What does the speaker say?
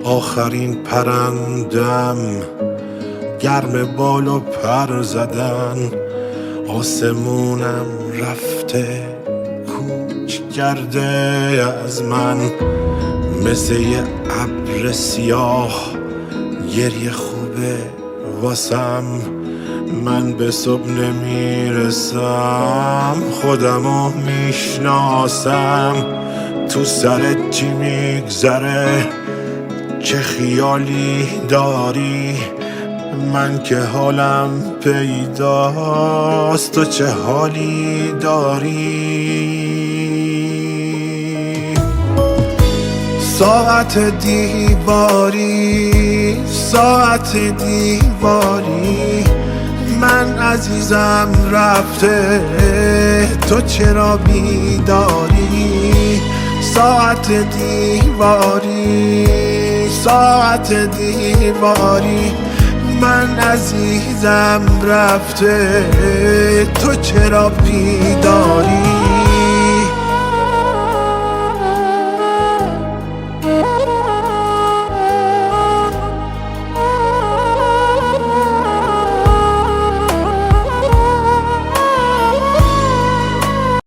آخرین پرندم گرم بال و پر زدن، آسمونم رفته کوچ کرده از من، مثل یه ابر سیاه گریه خوبه واسم. من به صبح نمیرسم، خودمو میشناسم، تو سرت چی میگذره، چه خیالی داری، من که حالم پیداست، تو چه حالی داری. ساعت دیواری، ساعت دیواری، من عزیزم رفته، تو چرا بیداری؟ ساعت دیواری، ساعت دیواری، من عزیزم رفته، تو چرا بیداری؟